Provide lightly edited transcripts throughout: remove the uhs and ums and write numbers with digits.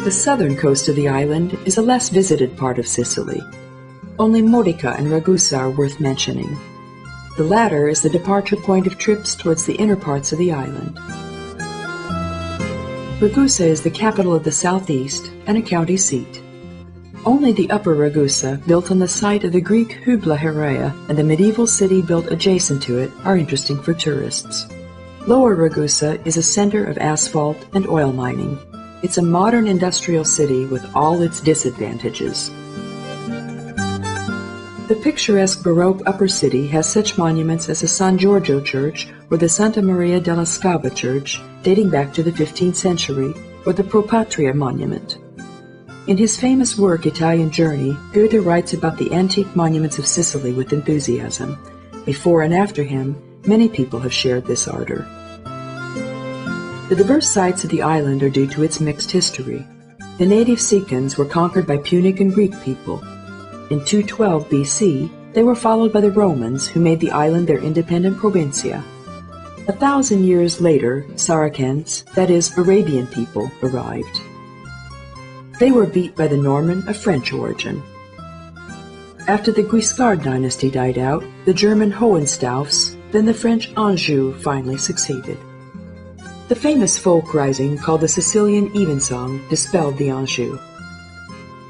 The southern coast of the island is a less visited part of Sicily. Only Modica and Ragusa are worth mentioning. The latter is the departure point of trips towards the inner parts of the island. Ragusa is the capital of the southeast and a county seat. Only the upper Ragusa, built on the site of the Greek Hybla Heraea, and the medieval city built adjacent to it, are interesting for tourists. Lower Ragusa is a center of asphalt and oil mining. It's a modern industrial city with all its disadvantages. The picturesque Baroque upper city has such monuments as the San Giorgio Church or the Santa Maria della Scava Church, dating back to the 15th century, or the Pro Patria Monument. In his famous work Italian Journey, Goethe writes about the antique monuments of Sicily with enthusiasm. Before and after him, many people have shared this ardor. The diverse sites of the island are due to its mixed history. The native Sicans were conquered by Punic and Greek people. In 212 BC, they were followed by the Romans, who made the island their independent provincia. 1,000 years later, Saracens, that is, Arabian people, arrived. They were beat by the Norman of French origin. After the Guiscard dynasty died out, the German Hohenstauffs, then the French Anjou finally succeeded. The famous folk rising called the Sicilian Evensong dispelled the Anjou.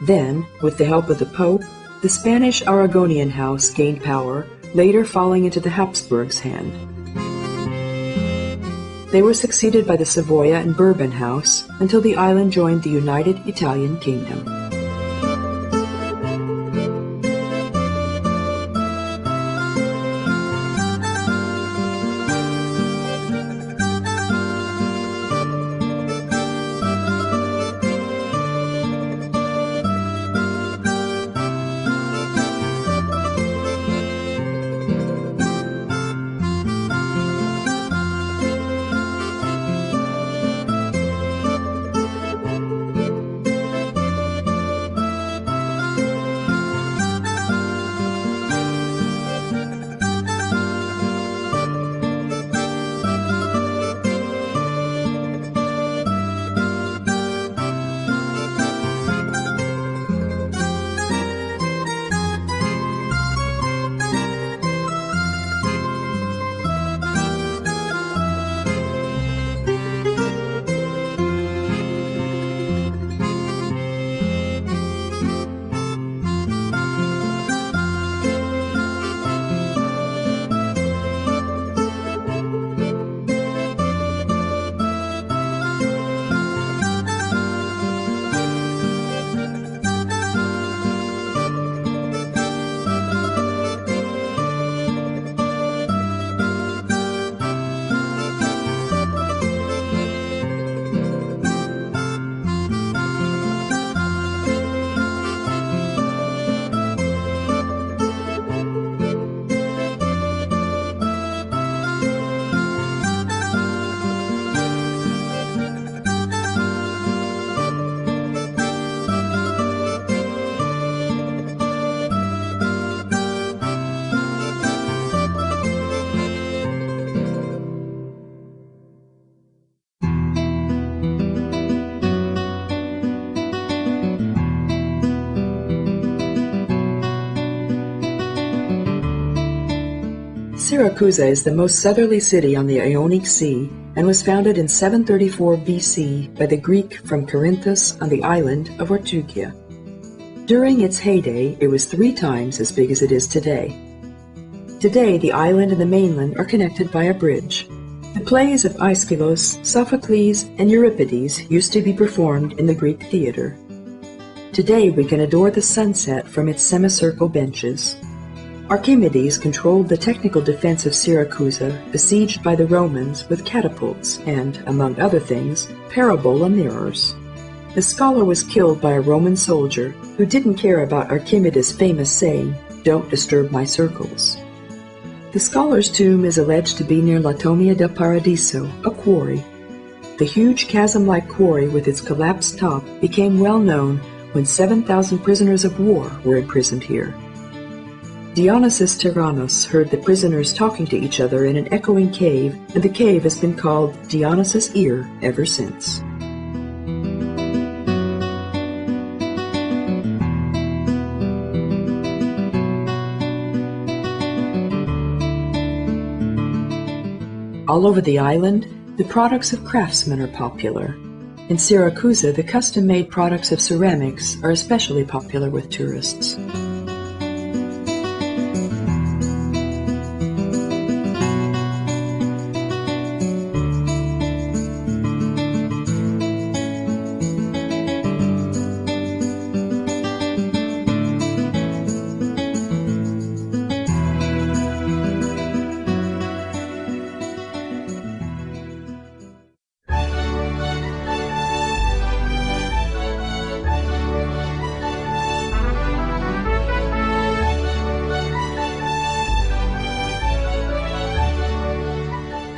Then, with the help of the Pope, the Spanish Aragonian house gained power, later falling into the Habsburgs' hand. They were succeeded by the Savoya and Bourbon house until the island joined the United Italian Kingdom. Siracusa is the most southerly city on the Ionic Sea and was founded in 734 BC by the Greek from Corinthus on the island of Ortygia. During its heyday, it was 3 times as big as it is today. Today, the island and the mainland are connected by a bridge. The plays of Aeschylus, Sophocles, and Euripides used to be performed in the Greek theater. Today, we can adore the sunset from its semicircle benches. Archimedes controlled the technical defense of Siracusa, besieged by the Romans with catapults and, among other things, parabola mirrors. The scholar was killed by a Roman soldier who didn't care about Archimedes' famous saying, "Don't disturb my circles." The scholar's tomb is alleged to be near Latomia del Paradiso, a quarry. The huge chasm-like quarry with its collapsed top became well known when 7,000 prisoners of war were imprisoned here. Dionysius Tyrannus heard the prisoners talking to each other in an echoing cave, and the cave has been called Dionysus' Ear ever since. All over the island, the products of craftsmen are popular. In Syracuse, the custom-made products of ceramics are especially popular with tourists.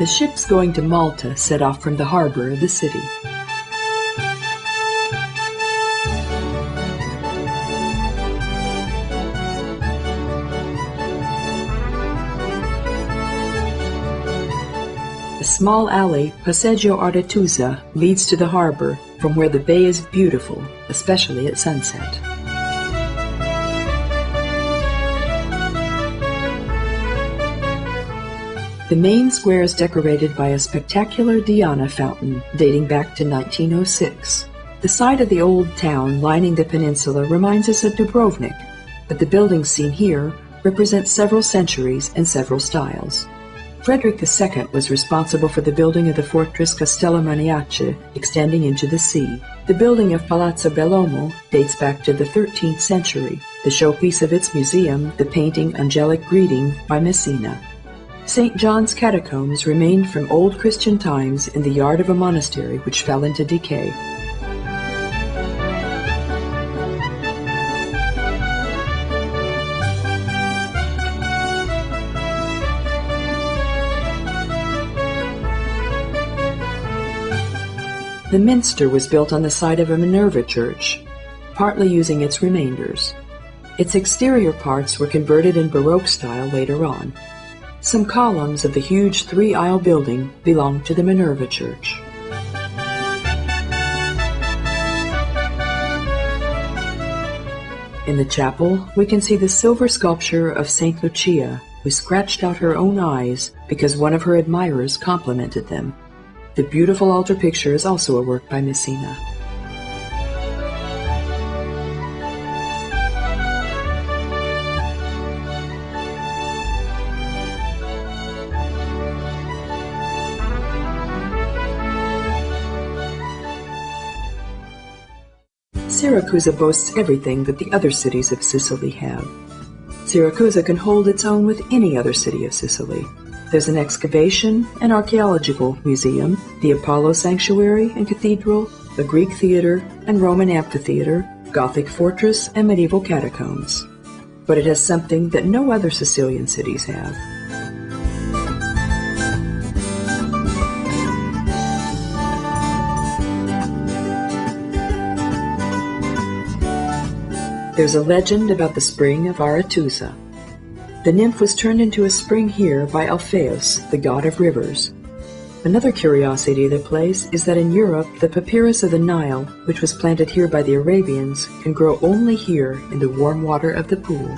The ships going to Malta set off from the harbor of the city. A small alley, Passeggio Artetusa, leads to the harbor, from where the bay is beautiful, especially at sunset. The main square is decorated by a spectacular Diana fountain dating back to 1906. The side of the old town lining the peninsula reminds us of Dubrovnik, but the buildings seen here represent several centuries and several styles. Frederick II was responsible for the building of the fortress Castello Maniace, extending into the sea. The building of Palazzo Bellomo dates back to the 13th century, the showpiece of its museum, the painting Angelic Greeting by Messina. St. John's catacombs remained from old Christian times in the yard of a monastery which fell into decay. The minster was built on the site of a Minerva church, partly using its remainders. Its exterior parts were converted in Baroque style later on. Some columns of the huge three-aisle building belong to the Minerva Church. In the chapel, we can see the silver sculpture of St. Lucia, who scratched out her own eyes because one of her admirers complimented them. The beautiful altar picture is also a work by Messina. Syracuse boasts everything that the other cities of Sicily have. Syracuse can hold its own with any other city of Sicily. There's an excavation, an archaeological museum, the Apollo Sanctuary and Cathedral, a Greek theater and Roman amphitheater, Gothic fortress, and medieval catacombs. But it has something that no other Sicilian cities have. There's a legend about the spring of Aretusa. The nymph was turned into a spring here by Alpheus, the god of rivers. Another curiosity of the place is that in Europe, the papyrus of the Nile, which was planted here by the Arabians, can grow only here in the warm water of the pool.